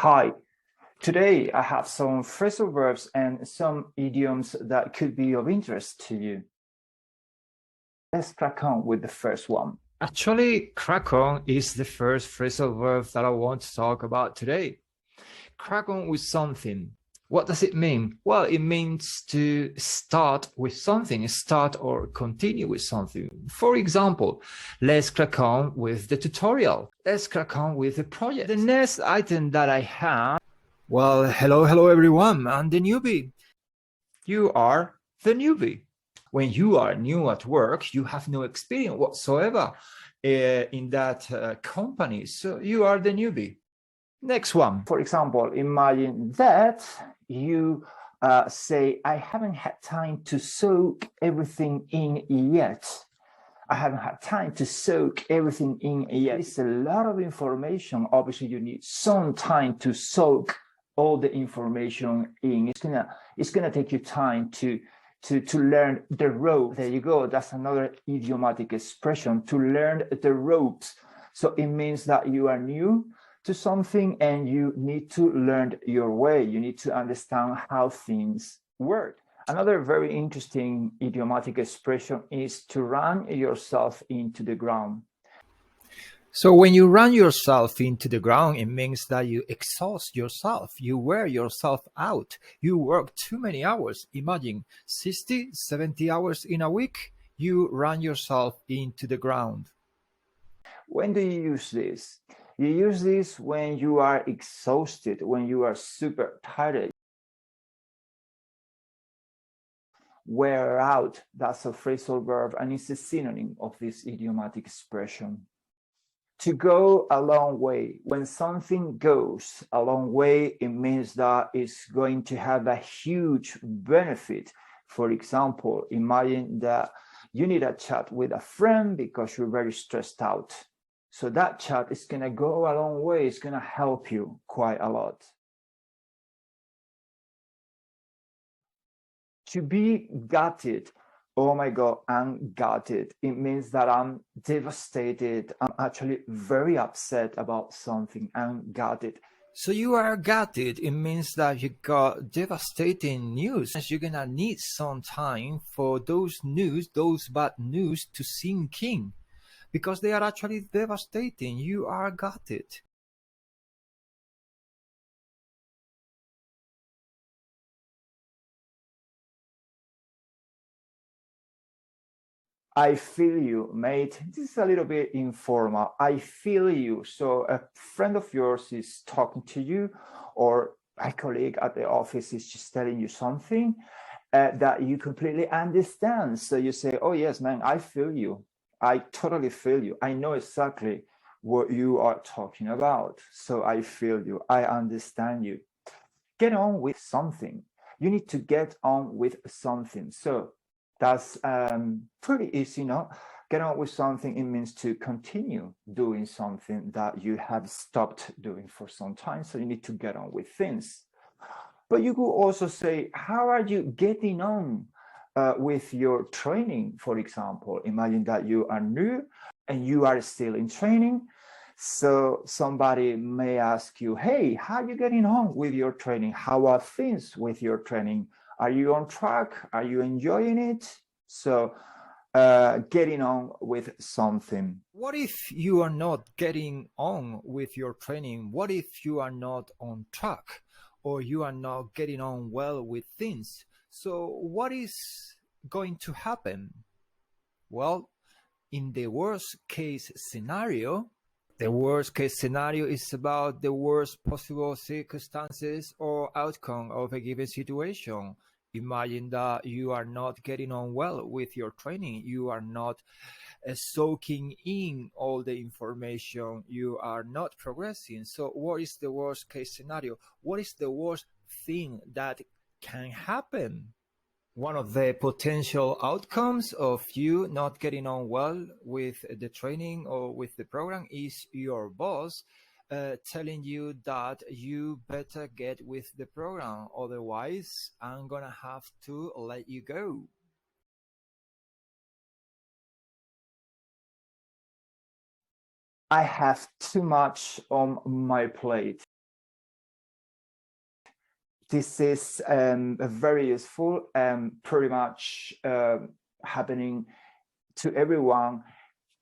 Hi, today I have some phrasal verbs and some idioms that could be of interest to you. Let's crack on with the first one. Actually, crack on is the first phrasal verb that I want to talk about today. Crack on with something. What does it mean? Well, it means to start with something, start or continue with something. For example, let's crack on with the tutorial. Let's crack on with the project. The next item that I have, well, hello everyone, I'm the newbie. You are the newbie. When you are new at work, you have no experience whatsoever in that company, so you are the newbie. Next one. For example, imagine that you say, I haven't had time to soak everything in yet. I haven't had time to soak everything in yet. It's a lot of information. Obviously, you need some time to soak all the information in. It's gonna take you time to learn the ropes. There you go. That's another idiomatic expression, to learn the ropes. So it means that you are new to something and you need to learn your way. You need to understand how things work. Another very interesting idiomatic expression is to run yourself into the ground. So when you run yourself into the ground, it means that you exhaust yourself, you wear yourself out, you work too many hours. Imagine 60, 70 hours in a week, you run yourself into the ground. When do you use this? You use this when you are exhausted, when you are super tired. Wear out, that's a phrasal verb and it's a synonym of this idiomatic expression. To go a long way. When something goes a long way, it means that it's going to have a huge benefit. For example, imagine that you need a chat with a friend because you're very stressed out. So that chat is going to go a long way. It's going to help you quite a lot. To be gutted. Oh my God, I'm gutted. It means that I'm devastated. I'm actually very upset about something. I'm gutted. So you are gutted, it means that you got devastating news. You're gonna need some time for those bad news to sink in, because they are actually devastating. You are gutted. I feel you, mate. This is a little bit informal. I feel you. So a friend of yours is talking to you, or a colleague at the office is just telling you something that you completely understand. So you say, oh yes, man, I feel you. I totally feel you. I know exactly what you are talking about. So I feel you. I understand you. Get on with something. You need to get on with something. So that's pretty easy, no? Get on with something, it means to continue doing something that you have stopped doing for some time. So you need to get on with things. But you could also say, how are you getting on with your training, for example? Imagine that you are new and you are still in training. So somebody may ask you, hey, how are you getting on with your training? How are things with your training? Are you on track? Are you enjoying it? So getting on with something. What if you are not getting on with your training? What if you are not on track, or you are not getting on well with things? So what is going to happen? Well, in the worst case scenario, the worst case scenario is about the worst possible circumstances or outcome of a given situation. Imagine that you are not getting on well with your training. You are not soaking in all the information. You are not progressing. So what is the worst case scenario? What is the worst thing that can happen? One of the potential outcomes of you not getting on well with the training or with the program is your boss telling you that you better get with the program, otherwise I'm gonna have to let you go. I have too much on my plate. this is very useful and pretty much happening to everyone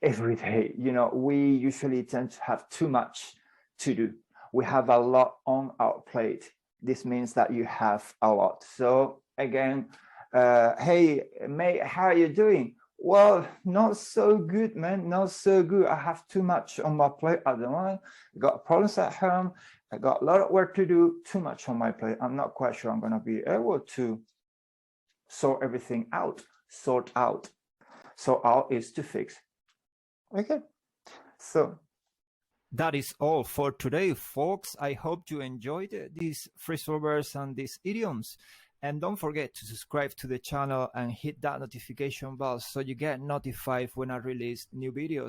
every day. You know, we usually tend to have too much to do. We have a lot on our plate. This means that you have a lot. So again, hey, mate, how are you doing? Well, not so good, man. Not so good. I have too much on my plate at the moment. I got problems at home. I got a lot of work to do. Too much on my plate. I'm not quite sure I'm going to be able to sort everything out. Sort out. Sort out is to fix. Okay. So that is all for today, folks. I hope you enjoyed these phrasal verbs and these idioms. And don't forget to subscribe to the channel and hit that notification bell so you get notified when I release new videos.